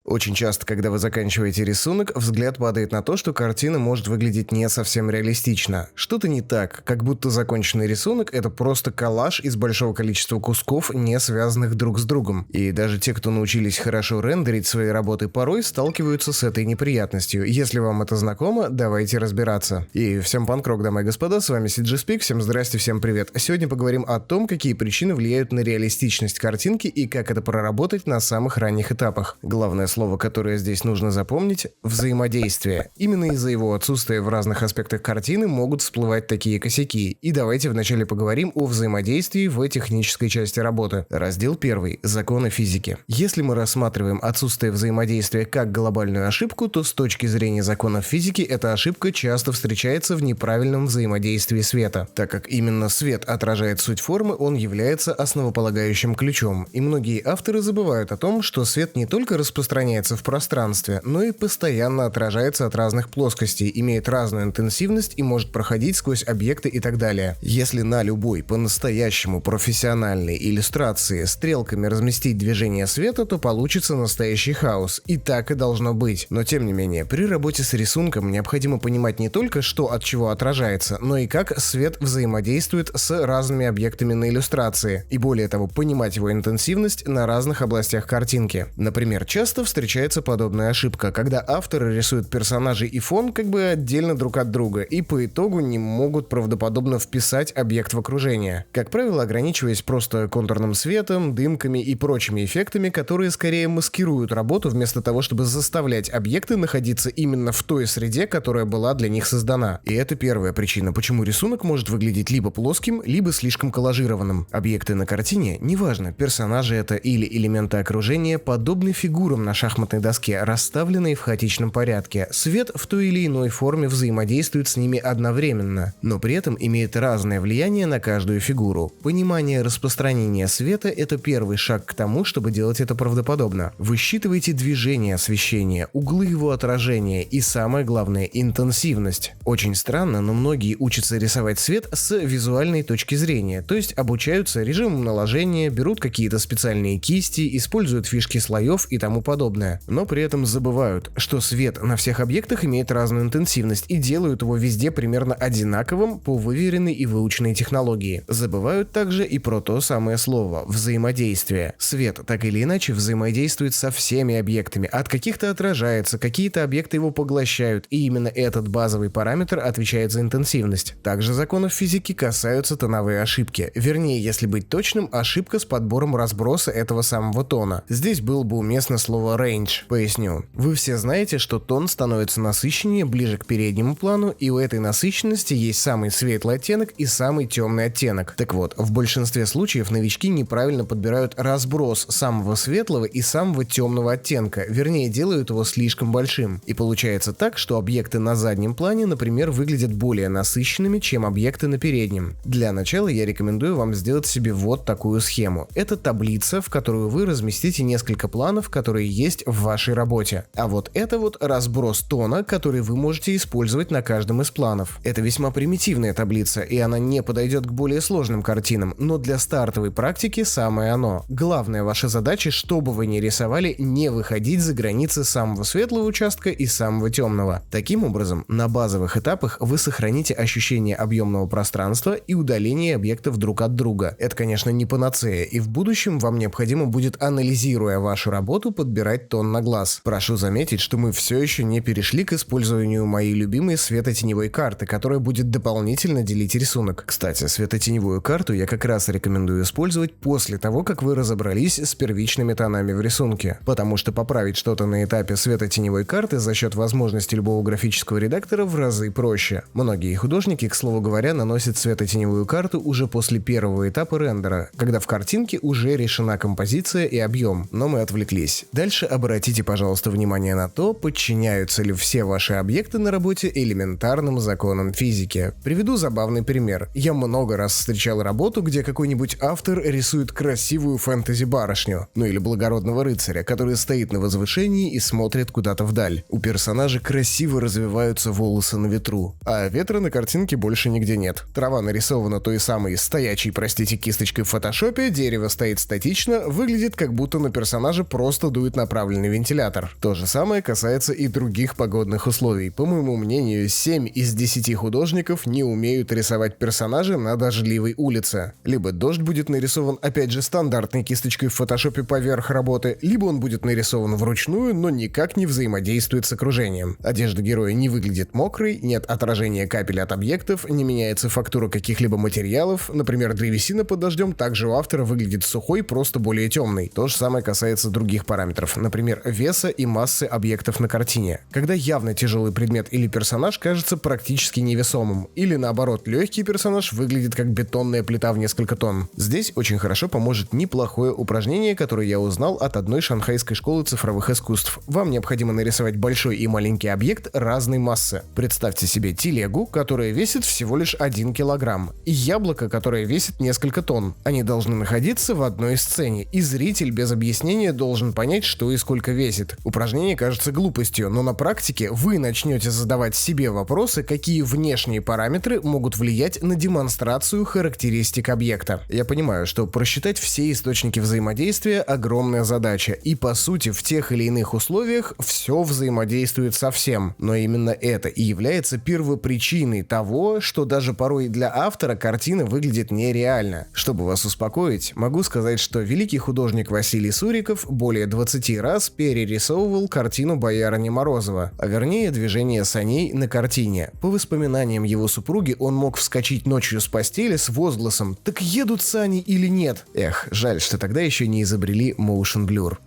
Очень часто, когда вы заканчиваете рисунок, взгляд падает на то, что картина может выглядеть не совсем реалистично. Что-то не так, как будто законченный рисунок — это просто коллаж из большого количества кусков, не связанных друг с другом. И даже те, кто научились хорошо рендерить свои работы, порой сталкиваются с этой неприятностью. Если вам это знакомо, давайте разбираться. И всем панк-рок, дамы и господа, с вами CGSpeak, всем здрасте, всем привет. Сегодня поговорим о том, какие причины влияют на реалистичность картинки и как это проработать на самых ранних этапах. Главное слово, которое здесь нужно запомнить — взаимодействие. Именно из-за его отсутствия в разных аспектах картины могут всплывать такие косяки. И давайте вначале поговорим о взаимодействии в технической части работы. Раздел 1. Законы физики. Если мы рассматриваем отсутствие взаимодействия как глобальную ошибку, то с точки зрения законов физики эта ошибка часто встречается в неправильном взаимодействии света. Так как именно свет отражает суть формы, он является основополагающим ключом. И многие авторы забывают о том, что свет не только распространяется в пространстве, но и постоянно отражается от разных плоскостей, имеет разную интенсивность и может проходить сквозь объекты и так далее. Если на любой по-настоящему профессиональной иллюстрации стрелками разместить движение света, то получится настоящий хаос. И так и должно быть. Но тем не менее, при работе с рисунком необходимо понимать не только, что от чего отражается, но и как свет взаимодействует с разными объектами на иллюстрации. И более того, понимать его интенсивность на разных областях картинки. Например, часто встречается подобная ошибка, когда авторы рисуют персонажей и фон как бы отдельно друг от друга и по итогу не могут правдоподобно вписать объект в окружение. Как правило, ограничиваясь просто контурным светом, дымками и прочими эффектами, которые скорее маскируют работу вместо того, чтобы заставлять объекты находиться именно в той среде, которая была для них создана. И это первая причина, почему рисунок может выглядеть либо плоским, либо слишком коллажированным. Объекты на картине, неважно, персонажи это или элементы окружения, подобны фигурам на шахматной доске, расставленные в хаотичном порядке. Свет в той или иной форме взаимодействует с ними одновременно, но при этом имеет разное влияние на каждую фигуру. Понимание распространения света — это первый шаг к тому, чтобы делать это правдоподобно. Вы считываете движение освещения, углы его отражения и, самое главное, интенсивность. Очень странно, но многие учатся рисовать свет с визуальной точки зрения, то есть обучаются режимам наложения, берут какие-то специальные кисти, используют фишки слоев и тому подобное, но при этом забывают, что свет на всех объектах имеет разную интенсивность и делают его везде примерно одинаковым по выверенной и выученной технологии. Забывают также и про то самое слово — взаимодействие. Свет так или иначе взаимодействует со всеми объектами, от каких-то отражается, какие-то объекты его поглощают, и именно этот базовый параметр отвечает за интенсивность. Также законов физики касаются тоновые ошибки. Вернее, если быть точным, ошибка с подбором разброса этого самого тона. Здесь было бы уместно слово range. Поясню. Вы все знаете, что тон становится насыщеннее ближе к переднему плану, и у этой насыщенности есть самый светлый оттенок и самый темный оттенок. Так вот, в большинстве случаев новички неправильно подбирают разброс самого светлого и самого темного оттенка, вернее, делают его слишком большим. И получается так, что объекты на заднем плане, например, выглядят более насыщенными, чем объекты на переднем. Для начала я рекомендую вам сделать себе вот такую схему. Это таблица, в которую вы разместите несколько планов, которые есть в вашей работе. А вот это вот разброс тона, который вы можете использовать на каждом из планов. Это весьма примитивная таблица, и она не подойдет к более сложным картинам, но для стартовой практики самое оно. Главная ваша задача, что бы вы ни рисовали, не выходить за границы самого светлого участка и самого темного. Таким образом, на базовых этапах вы сохраните ощущение объемного пространства и удаления объектов друг от друга. Это, конечно, не панацея, и в будущем вам необходимо будет, анализируя вашу работу, подбирать тон на глаз. Прошу заметить, что мы все еще не перешли к использованию моей любимой светотеневой карты, которая будет дополнительно делить рисунок. Кстати, светотеневую карту я как раз рекомендую использовать после того, как вы разобрались с первичными тонами в рисунке, потому что поправить что-то на этапе светотеневой карты за счет возможности любого графического редактора в разы проще. Многие художники, к слову говоря, наносят светотеневую карту уже после первого этапа рендера, когда в картинке уже решена композиция и объем, но мы отвлеклись. Дальше обратите, пожалуйста, внимание на то, подчиняются ли все ваши объекты на работе элементарным законам физики. Приведу забавный пример. Я много раз встречал работу, где какой-нибудь автор рисует красивую фэнтези-барышню, ну или благородного рыцаря, который стоит на возвышении и смотрит куда-то вдаль. У персонажа красиво развиваются волосы на ветру, а ветра на картинке больше нигде нет. Трава нарисована той самой стоячей, простите, кисточкой в фотошопе, дерево стоит статично, выглядит как будто на персонажа просто дует направо направленный вентилятор. То же самое касается и других погодных условий. По моему мнению, 7 из 10 художников не умеют рисовать персонажа на дождливой улице. Либо дождь будет нарисован опять же стандартной кисточкой в фотошопе поверх работы, либо он будет нарисован вручную, но никак не взаимодействует с окружением. Одежда героя не выглядит мокрой, нет отражения капель от объектов, не меняется фактура каких-либо материалов, например, древесина под дождем также у автора выглядит сухой, просто более темной. То же самое касается других параметров, например, веса и массы объектов на картине. Когда явно тяжелый предмет или персонаж кажется практически невесомым, или наоборот, легкий персонаж выглядит как бетонная плита в несколько тонн. Здесь очень хорошо поможет неплохое упражнение, которое я узнал от одной шанхайской школы цифровых искусств. Вам необходимо нарисовать большой и маленький объект разной массы. Представьте себе телегу, которая весит всего лишь 1 килограмм, и яблоко, которое весит несколько тонн. Они должны находиться в одной сцене, и зритель без объяснения должен понять, что и сколько весит. Упражнение кажется глупостью, но на практике вы начнете задавать себе вопросы, какие внешние параметры могут влиять на демонстрацию характеристик объекта. Я понимаю, что просчитать все источники взаимодействия – огромная задача, и по сути в тех или иных условиях все взаимодействует со всем. Но именно это и является первопричиной того, что даже порой для автора картина выглядит нереально. Чтобы вас успокоить, могу сказать, что великий художник Василий Суриков более 20 раз перерисовывал картину Боярыни Морозова, а вернее движение саней на картине. По воспоминаниям его супруги, он мог вскочить ночью с постели с возгласом «Так едут сани или нет?». Эх, жаль, что тогда еще не изобрели motion blur.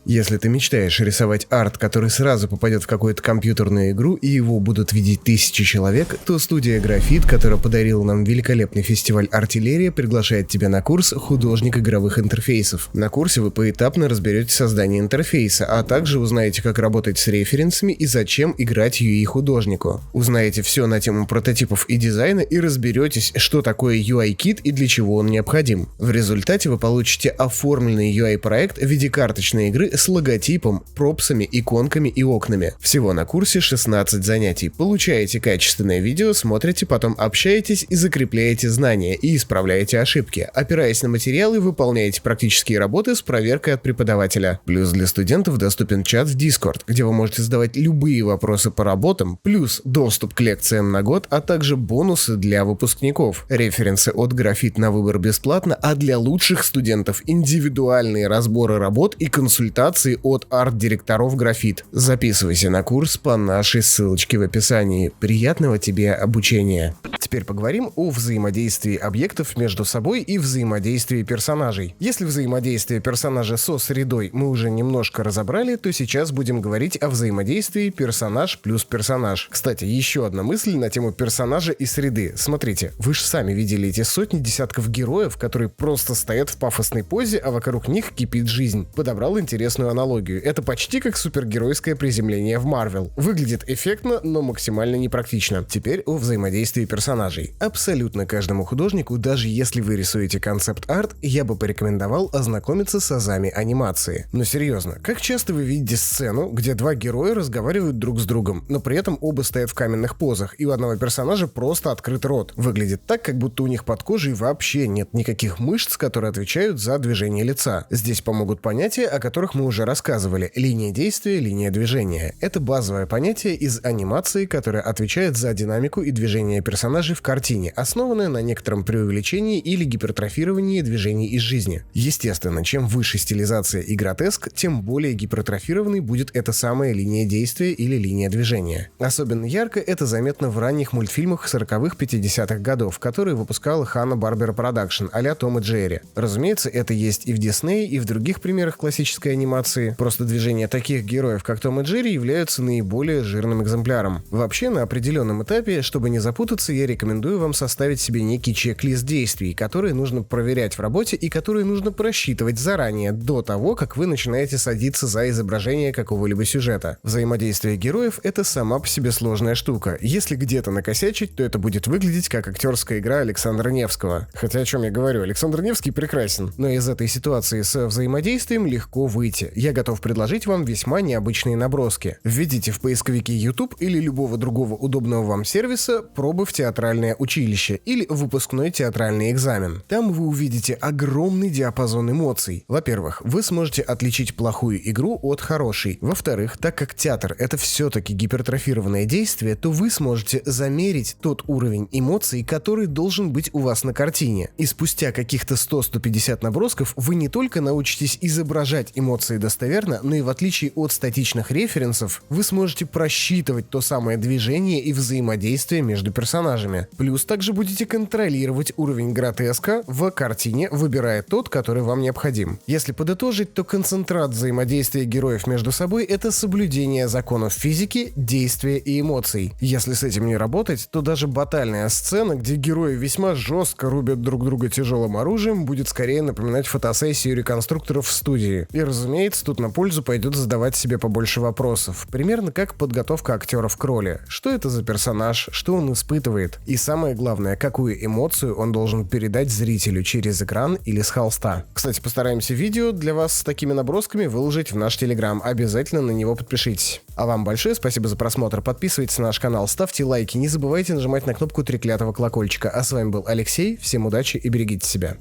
Если ты мечтаешь рисовать арт, который сразу попадет в какую-то компьютерную игру и его будут видеть тысячи человек, то студия Графит, которая подарила нам великолепный фестиваль «Артиллерия», приглашает тебя на курс «Художник игровых интерфейсов». На курсе вы поэтапно разберете создание интерфейса, а также узнаете, как работать с референсами и зачем играть UI-художнику. Узнаете все на тему прототипов и дизайна и разберетесь, что такое UI-кит и для чего он необходим. В результате вы получите оформленный UI-проект в виде карточной игры с логотипом, пропсами, иконками и окнами. Всего на курсе 16 занятий. Получаете качественное видео, смотрите, потом общаетесь и закрепляете знания и исправляете ошибки. Опираясь на материалы, выполняете практические работы с проверкой от преподавателя. Плюс для студентов доступен чат в Discord, где вы можете задавать любые вопросы по работам, плюс доступ к лекциям на год, а также бонусы для выпускников. Референсы от Графит на выбор бесплатно, а для лучших студентов индивидуальные разборы работ и консультации от арт-директоров Графит. Записывайся на курс по нашей ссылочке в описании. Приятного тебе обучения! Теперь поговорим о взаимодействии объектов между собой и взаимодействии персонажей. Если взаимодействие персонажа со средой мы уже немножко разобрали, то сейчас будем говорить о взаимодействии персонаж плюс персонаж. Кстати, еще одна мысль на тему персонажа и среды. Смотрите, вы же сами видели эти сотни десятков героев, которые просто стоят в пафосной позе, а вокруг них кипит жизнь. Подобрал интересную аналогию. Это почти как супергеройское приземление в Marvel. Выглядит эффектно, но максимально непрактично. Теперь о взаимодействии персонажей. Абсолютно каждому художнику, даже если вы рисуете концепт-арт, я бы порекомендовал ознакомиться с азами анимации. Но серьезно, как часто вы видите сцену, где два героя разговаривают друг с другом, но при этом оба стоят в каменных позах, и у одного персонажа просто открыт рот. Выглядит так, как будто у них под кожей вообще нет никаких мышц, которые отвечают за движение лица. Здесь помогут понятия, о которых мы уже рассказывали. Линия действия, линия движения. Это базовое понятие из анимации, которое отвечает за динамику и движение персонажей в картине, основанное на некотором преувеличении или гипертрофировании движений из жизни. Естественно, чем выше стилизация и гротеск, тем более гипертрофированной будет эта самая линия действия или линия движения. Особенно ярко это заметно в ранних мультфильмах 40-х, 50-х годов, которые выпускала Hanna-Barbera Production а-ля Том и Джерри. Разумеется, это есть и в Диснее, и в других примерах классической анимации. Просто движения таких героев, как Том и Джерри, являются наиболее жирным экземпляром. Вообще, на определенном этапе, чтобы не запутаться, я рекомендую вам составить себе некий чек-лист действий, которые нужно проверять в работе и которые нужно просчитывать заранее, до того, как вы начинаете садиться за изображение какого-либо сюжета. Взаимодействие героев — это сама по себе сложная штука. Если где-то накосячить, то это будет выглядеть как актерская игра Александра Невского. Хотя о чем я говорю, Александр Невский прекрасен. Но из этой ситуации с взаимодействием легко выйти. Я готов предложить вам весьма необычные наброски. Введите в поисковике YouTube или любого другого удобного вам сервиса пробы в театральном театральное училище или выпускной театральный экзамен. Там вы увидите огромный диапазон эмоций. Во-первых, вы сможете отличить плохую игру от хорошей. Во-вторых, так как театр — это все-таки гипертрофированное действие, то вы сможете замерить тот уровень эмоций, который должен быть у вас на картине. И спустя каких-то 100-150 набросков вы не только научитесь изображать эмоции достоверно, но и в отличие от статичных референсов, вы сможете просчитывать то самое движение и взаимодействие между персонажами. Плюс также будете контролировать уровень гротеска в картине, выбирая тот, который вам необходим. Если подытожить, то концентрат взаимодействия героев между собой — это соблюдение законов физики, действия и эмоций. Если с этим не работать, то даже батальная сцена, где герои весьма жестко рубят друг друга тяжелым оружием, будет скорее напоминать фотосессию реконструкторов в студии. И, разумеется, тут на пользу пойдет задавать себе побольше вопросов. Примерно как подготовка актеров к роли. Что это за персонаж, что он испытывает? И самое главное, какую эмоцию он должен передать зрителю через экран или с холста. Кстати, постараемся видео для вас с такими набросками выложить в наш Телеграм. Обязательно на него подпишитесь. А вам большое спасибо за просмотр. Подписывайтесь на наш канал, ставьте лайки, не забывайте нажимать на кнопку треклятого колокольчика. А с вами был Алексей. Всем удачи и берегите себя.